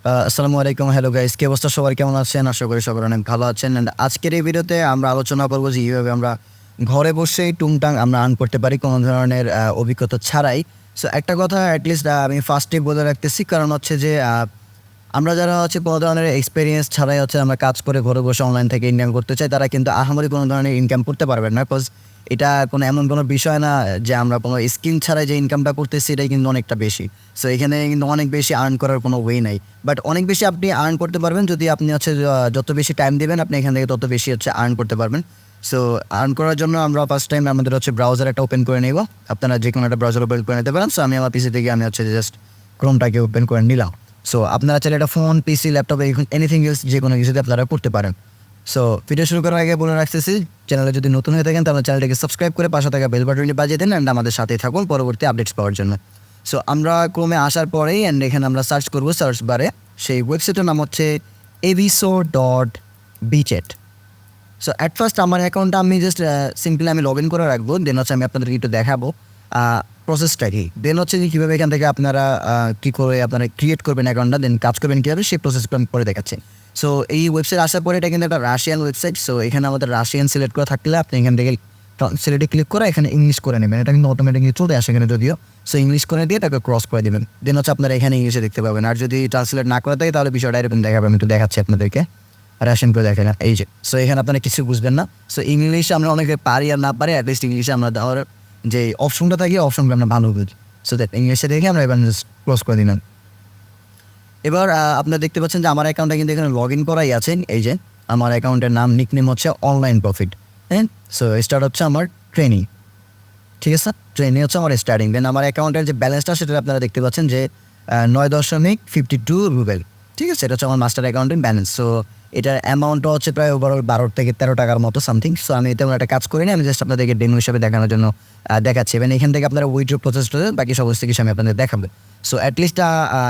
আসসালামু আলাইকুম, hello guys, কি অবস্থা সবার, কেমন আছেন? আশা করি সবাই অনেক ভালো আছেন। অ্যান্ড আজকের এই ভিডিওতে আমরা আলোচনা করবো যে কীভাবে আমরা ঘরে বসেই টুংটাং আমরা আর্ন করতে পারি কোনো ধরনের অভিজ্ঞতা ছাড়াই। সো একটা কথা অ্যাটলিস্ট আমি ফার্স্টে বলে রাখতেছি, কারণ হচ্ছে যে আমরা যারা হচ্ছে কোনো ধরনের এক্সপিরিয়েন্স ছাড়াই হচ্ছে আমরা কাজ করে ঘরে বসে অনলাইন থেকে ইনকাম করতে চাই, তারা কিন্তু আহামরি কোনো ধরনের ইনকাম করতে পারবেন না। বিকজ এটা কোনো এমন কোনো বিষয় না যে আমরা কোনো স্কিল ছাড়াই যে ইনকামটা করতেছি, এটাই কিন্তু অনেকটা বেশি। সো এখানে কিন্তু অনেক বেশি আর্ন করার কোনো ওয়ে নাই। বাট অনেক বেশি আপনি আর্ন করতে পারবেন যদি আপনি হচ্ছে যত বেশি টাইম দেবেন, আপনি এখান থেকে তত বেশি হচ্ছে আর্ন করতে পারবেন। সো আর্ন করার জন্য আমরা ফার্স্ট টাইম আমাদের হচ্ছে ব্রাউজার একটা ওপেন করে নেব। আপনারা যে কোনো একটা ব্রাউজার ওপেন করে নিতে পারেন। সো আমি আমার পিসি থেকে আমি হচ্ছে জাস্ট ক্রোমটাকে ওপেন করে নিলাম। সো আপনারা চাইলে একটা ফোন, পিসি, ল্যাপটপে এনিথিং ইউজ যে কোনো কিছুতে আপনারা করতে পারেন। সো ভিডিও শুরু করার আগে বলে রাখতেছি, চ্যানেলে যদি নতুন হয়ে থাকেন তাহলে চ্যানেলটাকে সাবস্ক্রাইব করে পাশে থাকা বেল বাটনটি বাজিয়ে দেন অ্যান্ড আমাদের সাথেই থাকুন পরবর্তী আপডেটস পাওয়ার জন্য। সো আমরা ক্রমে আসার পরেই অ্যান্ড এখানে আমরা সার্চ করবো সার্চ বারে। সেই ওয়েবসাইটের নাম হচ্ছে aviso.bchat। সো অ্যাট ফার্স্ট আমার অ্যাকাউন্টটা আমি জাস্ট সিম্পলি আমি লগ ইন করে রাখবো। দেন হচ্ছে আমি আপনাদেরকে একটু দেখাবো প্রসেসটা কি। দেন হচ্ছে যে কীভাবে এখান থেকে আপনারা কী করে আপনারা ক্রিয়েট করবেন অ্যাকাউন্টটা, দেন কাজ করবেন কীভাবে, সেই প্রসেসটা আমি পরে দেখাচ্ছি। সো এই ওয়েবসাইট আসার পরে এটা কিন্তু একটা রাশিয়ান ওয়েবসাইট। সো এখানে আমাদের রাশিয়ান সিলেক্ট করা থাকলে আপনি এখান থেকে সিলেক্টে ক্লিক করে এখানে ইংলিশ করে নেবেন। এটা কিন্তু অটোমেটিকলি চলে আসে এখানে যদিও। সো ইংলিশ করে দিয়ে তাকে ক্রস করে দেবেন। দেন হচ্ছে আপনারা এখানে ইংলিশে দেখতে পাবেন। আর যদি ট্রান্সলেট না করে থাকে তাহলে বিষয়টা এরকম দেখাবেন। আমি একটু দেখাচ্ছি আপনাদেরকে, রাশিয়ান করে দেখেন এই যে। সো এখানে আপনারা কিছু বুঝবেন না। সো ইংলিশ আমরা অনেকে পারি আর না পারি, অ্যাটলিস্ট ইংলিশে আমরা দেওয়ার যে অপশনটা থাকে অপশনটা আমরা ভালো বুঝি। সো দ্যাট ইংলিশে দেখে আমরা এবার ক্লোজ করে দিলাম। এবার আপনারা দেখতে পাচ্ছেন যে আমার অ্যাকাউন্টটা কিন্তু এখানে লগ ইন করাই আছেন। এই যে আমার অ্যাকাউন্টের নাম, নিকনেম হচ্ছে অনলাইন প্রফিট। হ্যাঁ, সো স্টার্ট হচ্ছে আমার ট্রেনিং, ঠিক আছে। ট্রেনিং হচ্ছে আমার স্টার্টিং। দেন আমার অ্যাকাউন্টের যে ব্যালেন্সটা সেটা আপনারা দেখতে পাচ্ছেন যে 9.52 রুবেল, ঠিক আছে। এটা হচ্ছে আমার মাস্টার অ্যাকাউন্টের ব্যালেন্স। সো এটার অ্যামাউন্টটা হচ্ছে প্রায় ওভারঅল 12 থেকে 13 টাকার মতো সামথিং। সো আমি তেমন একটা কাজ করি না, আমি জাস্ট আপনাদেরকে ডেমো হিসাবে দেখানোর জন্য দেখাচ্ছি। এবং এখান থেকে আপনারা উইথড্র প্রসেসটা বাকি সমস্ত কিছু আমি আপনাদের দেখাবো। সো অ্যাটলিস্ট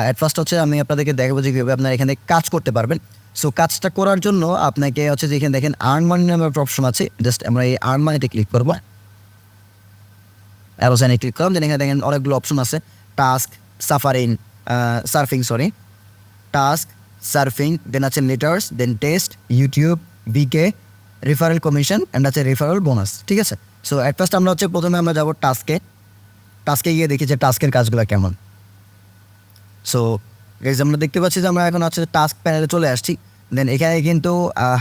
অ্যাট ফার্স্ট হচ্ছে আমি আপনাদেরকে দেখাবো যে কীভাবে আপনারা এখানে কাজ করতে পারবেন। সো কাজটা করার জন্য আপনাকে হচ্ছে যে এখানে দেখেন আর্ন মানি নামের একটা অপশন আছে। জাস্ট আমরা এই আর্ন মানিতে ক্লিক করবো, অ্যারোসাইনে ক্লিক করলাম। দেন এখানে দেখেন অনেকগুলো অপশন আছে, টাস্ক, টাস্ক, সার্ফিং, দেন আছে লেটার্স, দেন টেস্ট, ইউটিউব, বিকে, রেফারেল কমিশন অ্যান্ড আছে রেফারেল বোনাস, ঠিক আছে। সো অ্যাট ফার্স্ট আমরা হচ্ছে প্রথমে আমরা যাবো টাস্কে গিয়ে দেখি যে টাস্কের কাজগুলো কেমন। সো গাইস আমরা দেখতে পাচ্ছি যে আমরা এখন হচ্ছে টাস্ক প্যানেলে চলে আসছি। দেন এখানে কিন্তু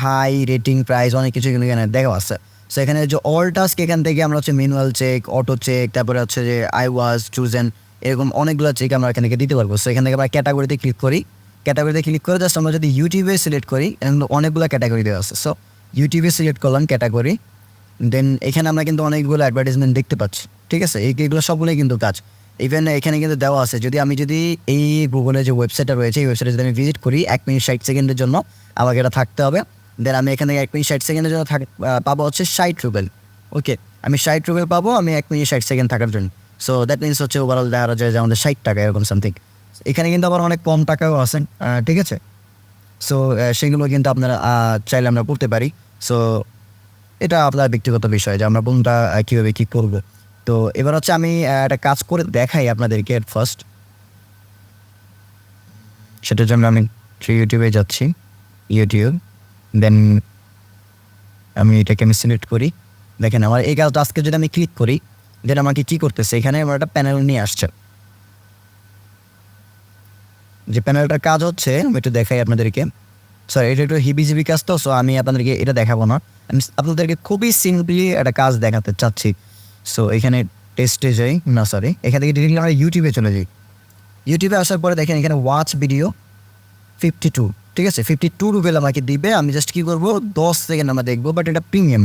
হাই, রেটিং, প্রাইস অনেক কিছু কিন্তু এখানে দেখা আছে। সো এখানে যে অল টাস্ক, এখান থেকে আমরা হচ্ছে ম্যানুয়াল চেক, অটো চেক, তারপরে হচ্ছে যে আই ওয়াজ চুজেন, এরকম অনেকগুলো চেক আমরা এখান থেকে দিতে পারবো। সো এখান থেকে আমরা ক্যাটাগরিতে ক্লিক করি। ক্যাটাগরিতে ক্লিক করে জাস্ট আমরা যদি ইউটিউবে সিলেক্ট করি, এখানে অনেকগুলো ক্যাটাগরি দেওয়া আছে। সো ইউটিউবে সিলেক্ট করলাম ক্যাটাগরি। দেন এখানে আমরা কিন্তু অনেকগুলো অ্যাডভার্টাইজমেন্ট দেখতে পাচ্ছি, ঠিক আছে। এইগুলো সবগুলোই কিন্তু কাজ। ইভেন এখানে কিন্তু দেওয়া আছে, যদি এই গুগলে যে ওয়েবসাইটটা রয়েছে এই ওয়েবসাইটে যদি আমি ভিজিট করি 1 মিনিট 60 সেকেন্ডের জন্য আমাকে এটা থাকতে হবে। দেন আমি এখানে 1 মিনিট 60 সেকেন্ডের জন্য পাবো হচ্ছে 60 রুবেল। ওকে, আমি 60 রুবেল পাবো আমি 1 মিনিট 60 সেকেন্ড থাকার জন্য। সো দ্যাট মিনস হচ্ছে ওভারঅল দেখা যায় যে আমাদের 60 টাকা এরকম সামথিং। এখানে কিন্তু আবার অনেক কম টাকাও আছে, ঠিক আছে। সো সেগুলো কিন্তু আপনারা চাইলে আমরা করতে পারি। সো এটা আপনার ব্যক্তিগত বিষয় যে আমরা কোনটা কীভাবে কী করবো। তো এবার হচ্ছে আমি একটা কাজ করে দেখাই আপনাদেরকে এট ফার্স্ট। সেটার জন্য আমি ইউটিউবে যাচ্ছি, ইউটিউব। দেন আমি এটাকে সিলেক্ট করি। দেখেন আমার এই কাজটা আজকে যদি আমি ক্লিক করি, দেন আমাকে কী করতেছে, এখানে আমার একটা প্যানেল নিয়ে আসছে। যে প্যানেলটার কাজ হচ্ছে আমি একটু দেখাই আপনাদেরকে। সরি, এটা একটু হিবিজিবি কাজ, তো সো আমি আপনাদেরকে এটা দেখাবো না। আমি আপনাদেরকে খুবই সিম্পলি একটা কাজ দেখাতে চাচ্ছি। সো এখানে টেস্টে যাই, না সরি, এখান থেকে ডিরেক্টলি আমরা ইউটিউবে চলে যাই। ইউটিউবে আসার পরে দেখেন এখানে ওয়াচ ভিডিও 52, ঠিক আছে। 52 রুবেল আমাকে দিবে। আমি জাস্ট কী করবো, 10 সেকেন্ড আমরা দেখবো। বাট এটা প্রিমিয়াম,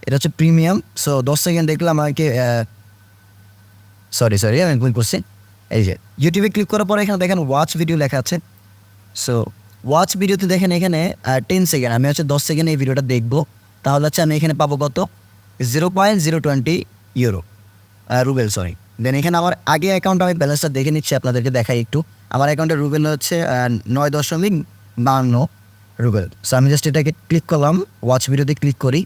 এটা হচ্ছে প্রিমিয়াম। সো 10 সেকেন্ড দেখলে আমাকে সরি আমি ভুল করছি। এই যে ইউটিউবে ক্লিক করার পরে এখানে দেখেন ওয়াচ ভিডিও লেখা আছে। সো ওয়াচ ভিডিওতে দেখেন এখানে 10 সেকেন্ড, আমি হচ্ছে 10 সেকেন্ড এই ভিডিওটা দেখবো। তাহলে হচ্ছে আমি এখানে পাবো কত, 0.020 ইউরো, রুবেল, সরি। দেন এখানে আমার আগে অ্যাকাউন্ট আমি ব্যালেন্সটা দেখে নিচ্ছি, আপনাদেরকে দেখাই একটু। আমার অ্যাকাউন্টের রুবেল হচ্ছে 9.52 রুবেল। সো আমি জাস্ট এটাকে ক্লিক করলাম, ওয়াচ ভিডিওতে ক্লিক করি।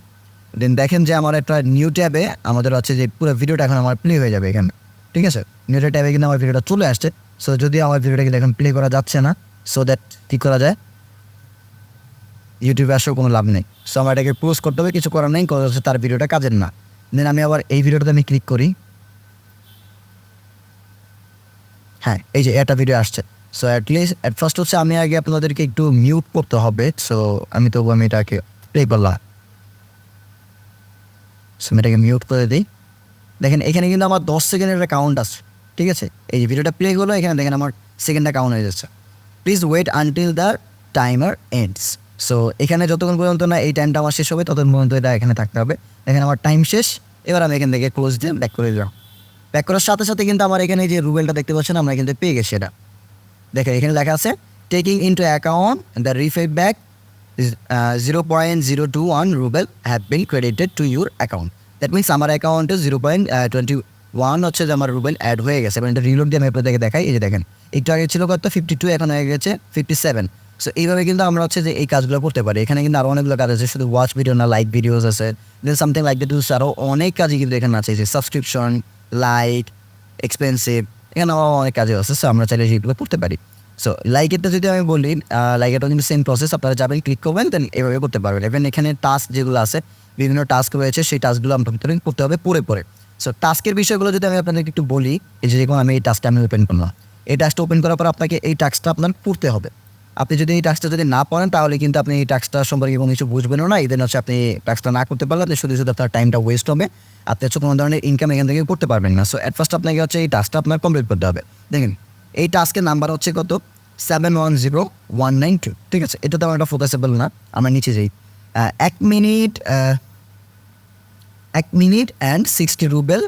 দেন দেখেন যে আমার একটা নিউ ট্যাবে আমাদের হচ্ছে যে পুরো ভিডিওটা এখন আমার প্লে হয়ে যাবে এখানে, ঠিক আছে। নিউ ট্যাবে কিন্তু আমার ভিডিওটা চলে আসছে। সো যদি আমার ভিডিওটাকে দেখেন প্লে করা যাচ্ছে না, সো দ্যাট কী করা যায়, ইউটিউবে আসার কোনো লাভ নেই। সো আমার এটাকে পোস্ট করতে হবে, কিছু করার নেই, কথা হচ্ছে তার ভিডিওটা কাজের না। দেন আমি আবার এই ভিডিওটাতে আমি ক্লিক করি, হ্যাঁ এই যে একটা ভিডিও আসছে। সো অ্যাটলিস্ট অ্যাট ফার্স্ট হচ্ছে আমি আগে আপনাদেরকে একটু মিউট করতে হবে। সো আমি এটাকে প্লে করলাম, সো আমি এটাকে মিউট করে দিই। দেখেন এখানে কিন্তু আমার 10 সেকেন্ডের একটা কাউন্ট আছে, ঠিক আছে। এই যে ভিডিওটা প্লে হলো, এখানে দেখেন আমার সেকেন্ডটা কাউন্ট হয়ে যাচ্ছে। Please wait until the timer ends. So এখানে যতক্ষণ পর্যন্ত না এই টাইমটা আমার শেষ হবে ততক্ষণ পর্যন্ত এটা এখানে থাকতে হবে। দেখেন আমার টাইম শেষ, এবার আমি এখান থেকে ক্লোজ দিয়ে ব্যাক করে দিলাম। ব্যাক করার সাথে সাথে কিন্তু আমার এখানে যে রুবেলটা দেখতে পাচ্ছেন আমরা কিন্তু পেয়ে গেছি এটা। দেখেন এখানে লেখা আছে taking into account the refined back 0.021 ruble have been credited to your account. That means আমার অ্যাকাউন্টে 0.21 হচ্ছে যে আমার রুবেল অ্যাড হয়ে গেছে। এবং এটা রিলোড দিয়ে আমি আপনাদেরকে দেখাই। এই যে দেখেন একটু আগে ছিল কত 52, এখন হয়ে গেছে 57। সো এইভাবে কিন্তু আমরা হচ্ছে যে এই কাজগুলো করতে পারি। এখানে কিন্তু আরও অনেকগুলো কাজ আছে, শুধু ওয়াচ ভিডিও না, লাইক ভিডিওস আছে, দেন সামথিং লাইক দ্যাট। আরও অনেক কাজই কিন্তু এখানে আছে, যে সাবস্ক্রিপশন, লাইক, এক্সপেন্সিভ, এখানে আরও অনেক কাজে আছে। সো আমরা চাইলে সেগুলো করতে পারি। সো লাইকেরটা যদি আমি বলি, লাইকেরটা কিন্তু সেম প্রসেস, আপনারা যাবেন ক্লিক করবেন, দেন এভাবে করতে পারবেন। ইভেন এখানে টাস্ক যেগুলো আছে, বিভিন্ন টাস্ক রয়েছে, সেই টাস্কগুলো আপনাদের করতে হবে পরে পরে। সো টাস্কের বিষয়গুলো যদি আমি আপনাদেরকে একটু বলি, এই যে দেখুন আমি এই টাস্কটা আমি ওপেন করলাম। এই টাস্কটা ওপেন করার পর আপনাকে এই টাস্কটা আপনার পড়তে হবে। আপনি যদি এই টাস্কটা যদি না পড়েন তাহলে কিন্তু আপনি এই টাস্কটা সম্পর্কে কোনো কিছু বুঝবেনও না। ইদেন হচ্ছে আপনি টাস্কটা না করতে পারলে আপনি শুধু শুধু আপনার টাইমটা ওয়েস্ট হবে, আপনি হচ্ছে কোনো ধরনের ইনকাম এখান থেকে করতে পারবেন না। সো অ্যাট ফার্স্ট আপনাকে হচ্ছে এই টাস্কটা আপনার কমপ্লিট করতে হবে। দেখেন এই টাস্কের নাম্বার হচ্ছে কত 710192, ঠিক আছে। এটা তো আমার একটা ফোকাসেবল না, আমরা নিচে যাই। 1 মিনিট অ্যান্ড 60 রুবেল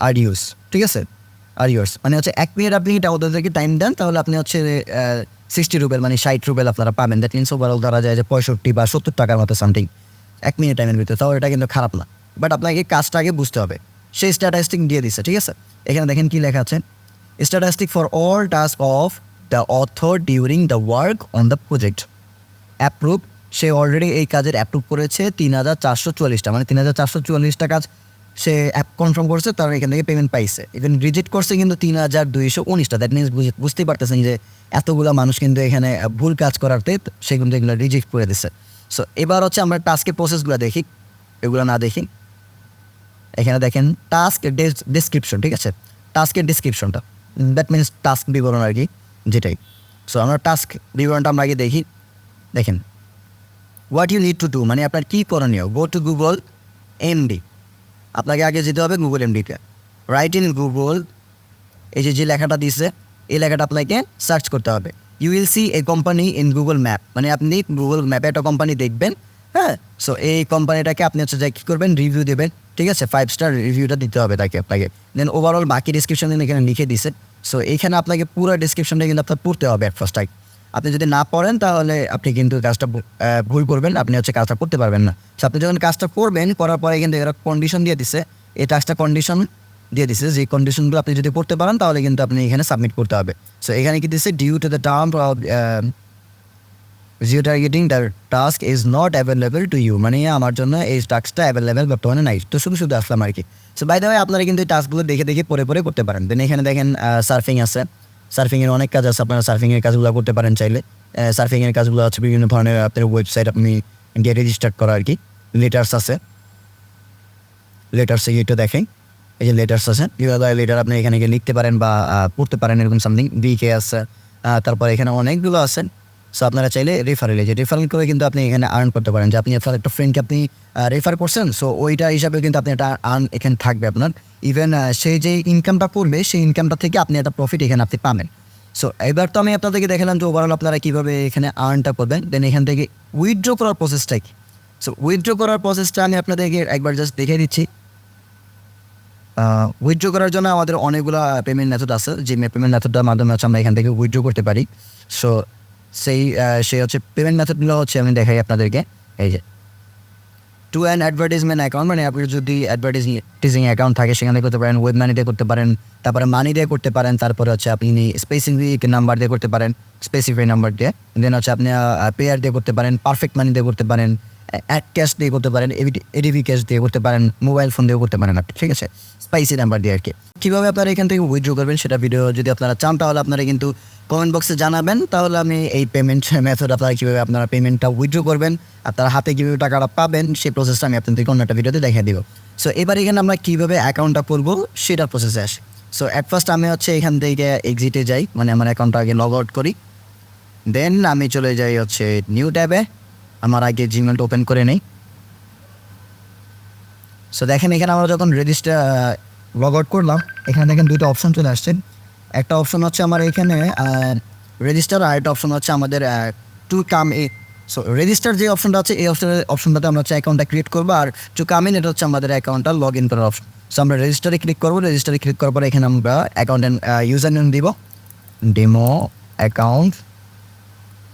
আর ইউস, ঠিক আছে, আর ইউর্স মানে হচ্ছে 1 মিনিট আপনি এটা ওদেরকে টাইম দেন, তাহলে আপনি হচ্ছে 60 রুবেল মানে 60 রুবেল আপনারা পাবেন। দ্যাট মিনস ওভারঅল ধরা যায় যে 65 বা 70 টাকার মতো সামথিং 1 মিনিট টাইমের ভিতরে। তাও এটা কিন্তু খারাপ না, বাট আপনাকে কাজটা আগে বুঝতে হবে। সেই স্ট্যাটিস্টিক দিয়ে দিচ্ছে, ঠিক আছে। এখানে দেখেন কি লেখা আছে, statistic for all task of the author during the work on the project approve. Say already এই কাজের অ্যাপ্রুভ করেছে 3444টা, মানে 3444টা কাজ সে অ্যাপ কনফার্ম করছে, তার এখান থেকে পেমেন্ট পাইছে। ইভেন রিজেক্ট করছে কিন্তু 3219টা। দ্যাট মিনস বুঝতেই পারতেছেন যে এতগুলো মানুষ কিন্তু এখানে ভুল কাজ করাতে সে কিন্তু এগুলো রিজেক্ট করে দিচ্ছে। সো এবার হচ্ছে আমরা টাস্কের প্রসেসগুলো দেখি, এগুলো না দেখি। এখানে দেখেন টাস্ক ডেসক্রিপশন, ঠিক আছে, টাস্কের ডিসক্রিপশনটা, দ্যাট মিনস টাস্ক বিবরণ আর কি, যেটাই। সো আমরা টাস্ক বিবরণটা আমরা আগে দেখি। দেখেন what you need to do, মানে আপনার কী করণীয়। গো টু গুগল এমডি, আপনাকে আগে যেতে হবে গুগল এমডিতে। রাইট ইন গুগল, এই যে লেখাটা দিচ্ছে এই লেখাটা আপনাকে সার্চ করতে হবে। You will see a company in Google map, মানে আপনি গুগল ম্যাপে একটা কোম্পানি দেখবেন, হ্যাঁ। সো এই কোম্পানিটাকে আপনি হচ্ছে যাই কী করবেন, রিভিউ দেবেন, ঠিক আছে, 5 স্টার রিভিউটা দিতে হবে তাকে আপনাকে। দেন ওভারঅল বাকি ডিসক্রিপশন এখানে লিখে দিছে। সো এইখানে আপনাকে পুরো ডিসক্রিপশনটা কিন্তু আপনার পড়তে হবে অ্যাট ফার্স্ট টাইম। আপনি যদি না পড়েন তাহলে আপনি কিন্তু কাজটা ভুল করবেন, আপনি হচ্ছে কাজটা করতে পারবেন না। সো আপনি যখন কাজটা করবেন, করার পরে কিন্তু এরা কন্ডিশন দিয়ে দিছে, এই টাস্কটা কন্ডিশন দিয়ে দিছে, যে কন্ডিশনগুলো আপনি যদি পড়তে পারেন তাহলে কিন্তু আপনি এখানে সাবমিট করতে হবে। সো এখানে কি দিচ্ছে, due to the term of geo targeting the task is not available to you, মানে আমার জন্য এই টাস্কটা অ্যাভেলেবেল বর্তমানে নাই। তো শুধু আসলাম আর কি। সো বাই দ্য ওয়ে আপনারা কিন্তু এই টাস্কগুলো দেখে দেখে পরে করতে পারেন। দেন এখানে দেখেন সার্ফিং আছে, সার্ফিংয়ের অনেক কাজ আছে, আপনারা সার্ফিংয়ের কাজগুলো করতে পারেন চাইলে। সার্ফিংয়ের কাজগুলো হচ্ছে বিভিন্ন ধরনের আপনার ওয়েবসাইট আপনি গিয়ে রেজিস্টার করা আর কি। লেটার্স আছে, লেটার্সে একটু দেখেন, এই যে লেটার্স আছে, লেটার আপনি এখানে গিয়ে লিখতে পারেন বা পড়তে পারেন, এরকম সামথিং বিকে আছে। তারপর এখানে অনেকগুলো আছেন। সো আপনারা চাইলে রেফারেল, এই যে রেফারেল করে কিন্তু আপনি এখানে আর্ন করতে পারেন, যে আপনি আপনার একটা ফ্রেন্ডকে আপনি রেফার করছেন, সো ওইটা হিসাবে কিন্তু আপনি একটা আর্ন এখানে থাকবে আপনার। ইভেন সেই যে ইনকামটা করবে সেই ইনকামটা থেকে আপনি একটা প্রফিট এখানে আপনি পাবেন। সো এবার তো আমি আপনাদেরকে দেখালাম যে ওভারঅল আপনারা কীভাবে এখানে আর্নটা করবেন। দেন এখান থেকে উইথড্র করার প্রসেসটা কি। সো উইথড্র করার প্রসেসটা আমি আপনাদেরকে একবার জাস্ট দেখিয়ে দিচ্ছি। উইথড্র করার জন্য আমাদের অনেকগুলো পেমেন্ট মেথড আছে, যে পেমেন্ট মেথডটার মাধ্যমে হচ্ছে আমরা এখান থেকে উইথড্র করতে পারি। সো সেই হচ্ছে পেমেন্ট মেথডগুলো হচ্ছে আমি দেখাই আপনাদেরকে। এই যে টু অ্যান অ্যাডভার্টাইজমেন্ট অ্যাকাউন্ট, মানে আপনার যদি অ্যাডভার্টাইজিং অ্যাকাউন্ট থাকে সেখানে করতে পারেন, ওয়েব মানি দিয়ে করতে পারেন, তারপরে মানি দিয়ে করতে পারেন, তারপরে হচ্ছে আপনি স্পেসিফিক নাম্বার দিয়ে করতে পারেন, স্পেসিফিক নাম্বার দিয়ে। দেন হচ্ছে আপনি পেয়ার দিয়ে করতে পারেন, পারফেক্ট মানি দিয়ে করতে পারেন, অ্যাড ক্যাশ দিয়ে করতে পারেন, এডিভি ক্যাশ দিয়ে করতে পারেন, মোবাইল ফোন দিয়েও করতে পারেন আপনি, ঠিক আছে, স্পাইসি নাম্বার দিয়ে আর কি। কীভাবে আপনারা এখান থেকে উইথড্র করবেন সেটা ভিডিও যদি আপনারা চান তাহলে আপনারা কিন্তু কমেন্ট বক্সে জানাবেন, তাহলে আমি এই পেমেন্ট মেথড আপনারা কীভাবে আপনারা পেমেন্টটা উইথড্র করবেন, আপনার হাতে কীভাবে টাকাটা পাবেন সেই প্রসেসটা আমি আপনাদেরকে অন্য একটা ভিডিওতে দেখিয়ে দিব। সো এবার এখানে আমরা কীভাবে অ্যাকাউন্টটা করবো সেটার প্রসেসে আসি। সো অ্যাট ফার্স্ট আমি হচ্ছে এখান থেকে এক্সিটে যাই, মানে আমার অ্যাকাউন্টটা আগে লগ আউট করি, দেন আমি চলে যাই হচ্ছে নিউ ট্যাবে, আমার আগে জিমেলটা ওপেন করে নেই। সো দেখেন এখানে আমরা যখন রেজিস্টার লগ আউট করলাম, এখানে দেখেন দুটো অপশন চলে আসছে। একটা অপশন হচ্ছে আমার এখানে রেজিস্টার, আর একটা অপশন হচ্ছে আমাদের টু কাম এ। সো রেজিস্টার যে অপশনটা আছে এই অপশনটাতে আমরা হচ্ছে অ্যাকাউন্টটা ক্রিয়েট করবো, আর টু কাম ইন এটা হচ্ছে আমাদের অ্যাকাউন্টটা লগ ইন করার অপশন। সো আমরা রেজিস্টারে ক্লিক করবো, রেজিস্টারে ক্লিক করার পরে এখানে আমরা অ্যাকাউন্টের ইউজার নেম দিব, ডেমো অ্যাকাউন্ট,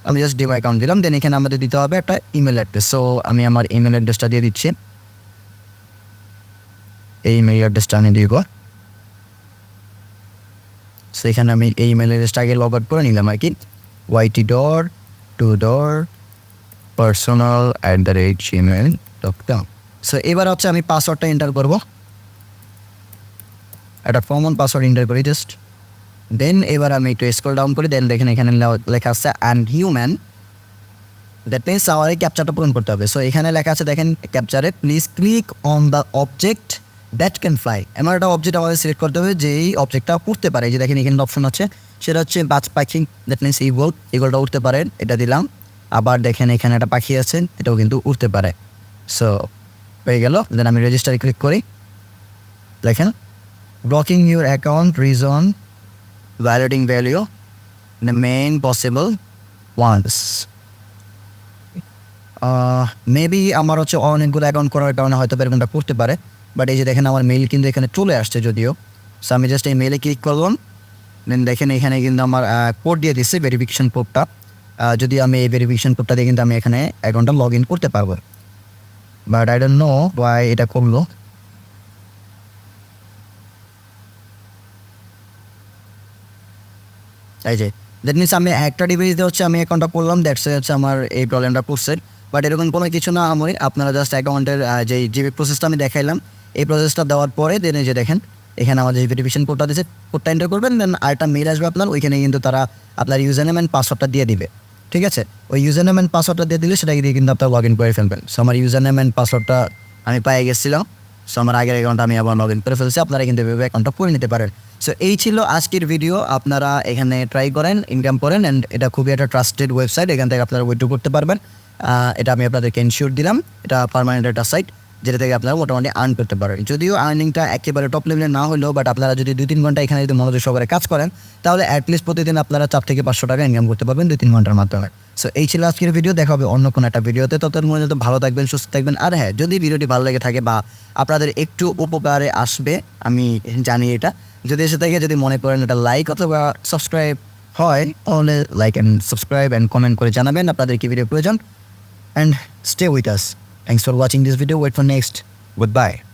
আমি জাস্ট ডেমো অ্যাকাউন্ট দিলাম। দেন এখানে আমাদের দিতে হবে একটা ইমেল অ্যাড্রেস। সো আমি আমার ইমেল অ্যাড্রেসটা দিয়ে দিচ্ছি, এই ইমেল অ্যাড্রেসটা আমি দিব। সো এখানে আমি এই ইমেল অ্যাড্রেসটা আগে লগ আউট করে নিলাম আর কি, yt.2personal@gmail.com। সো এবার হচ্ছে আমি পাসওয়ার্ডটা এন্টার করবো, একটা কমন পাসওয়ার্ড এন্টার করি জাস্ট। দেন এবার আমি একটু স্ক্রল ডাউন করি, দেন দেখেন এখানে লেখা আছে আনহিউম্যান, দ্যাট মিনস আমার এই ক্যাপচারটা পূরণ করতে হবে। সো এখানে লেখা আছে দেখেন ক্যাপচারে, please click on the object that can fly. এমন একটা অবজেক্ট আমাদের সিলেক্ট করতে হবে যে এই অবজেক্টটা উঠতে পারে। যে দেখেন এখানে অপশন আছে, সেটা হচ্ছে বাজ পাখি, দ্যাট মিনস ইগলটা উঠতে পারে, এটা দিলাম। আবার দেখেন এখানে একটা পাখি আছে, এটাও কিন্তু উঠতে পারে। সো হয়ে গেল। দেন আমি রেজিস্টারে ক্লিক করি, দেখেন blocking your account reason violating value the main possible ones. Maybe আমার হচ্ছে অনেকগুলো অ্যাকাউন্ট করার কারণে হয়তো এরকমটা করতে পারে, বাট এই যে দেখেন আমার মেইল কিন্তু এখানে চলে আসছে যদিও। সো আমি জাস্ট এই মেইলে ক্লিক করলাম, দেন দেখেন এখানে কিন্তু আমার কোড দিয়ে দিচ্ছে, ভেরিফিকেশন কোডটা। যদি আমি এই ভেরিফিকেশন কোডটা দিয়ে কিন্তু আমি এখানে অ্যাকাউন্টটা লগ ইন করতে পারবো, but I don't know Y এটা করলো। এই যে দ্যাট মিনস আমি একটা ডিভাইস দিয়ে হচ্ছে আমি অ্যাকাউন্টটা করলাম, দ্যাটস হচ্ছে আমার এই প্রবলেমটা করছে। বাট এরকম কোনো কিছু না, আমি আপনারা জাস্ট অ্যাকাউন্টের যে প্রসেসটা আমি দেখাইলাম এই প্রসেসটা দেওয়ার পরে দেন এই যে দেখেন এখানে আমাদের ভেরিফিকেশন কোডটা দিচ্ছে, কোডটা এন্টার করবেন, দেন আরেকটা মেল আসবে আপনার, ওইখানে কিন্তু তারা আপনার ইউজার নেম অ্যান্ড পাসওয়ার্ডটা দিয়ে দিবে। ঠিক আছে, ওই ইউজার নেম অ্যান্ড পাসওয়ার্ডটা দিয়ে দিলে সেটাকে দিয়ে কিন্তু আপনারা লগ ইন করে ফেলবেন। সো আমার ইউজার নেম অ্যান্ড পাসওয়ার্ডটা আমি পেয়ে গেছিলাম। সো আমার আগের অ্যাকাউন্টটা আমি আবার লগ ইন করে ফেলছি, আপনারা কিন্তু এভাবে অ্যাকাউন্টটা করে নিতে পারেন। সো এই ছিল আজকের ভিডিও, আপনারা এখানে ট্রাই করেন, ইনকাম করেন, অ্যান্ড এটা খুবই একটা ট্রাস্টেড ওয়েবসাইট, এখান থেকে আপনারা উইথড্র করতে পারবেন। এটা আমি আপনাদেরকে ইনশিওর দিলাম, এটা পার্মানেন্ট একটা সাইট যেটা থেকে আপনারা মোটামুটি আর্ন করতে পারেন। যদিও আর্নিংটা একেবারে টপ লেভেলে না হলেও, বাট আপনারা যদি 2-3 ঘন্টা এখানে যদি মনোযোগ সহকারে কাজ করেন তাহলে অ্যাটলিস্ট প্রতিদিন আপনারা 4 থেকে 500 টাকা ইনকাম করতে পারবেন 2-3 ঘন্টার মাধ্যমে। সো এই ছিল আজকের ভিডিও, দেখা হবে অন্য কোনো একটা ভিডিওতে। ততক্ষণ পর্যন্ত ভালো থাকবেন, সুস্থ থাকবেন। আর হ্যাঁ, যদি ভিডিওটি ভালো লেগে থাকে বা আপনাদের একটু উপকারে আসবে, আমি জানি এটা, যদি এসে থাকে, যদি মনে করেন এটা লাইক অথবা সাবস্ক্রাইব হয়, তাহলে like and subscribe and comment করে জানাবেন আপনাদের কি ভিডিও প্রয়োজন। And stay with us. Thanks for watching this video. Wait for next. Goodbye.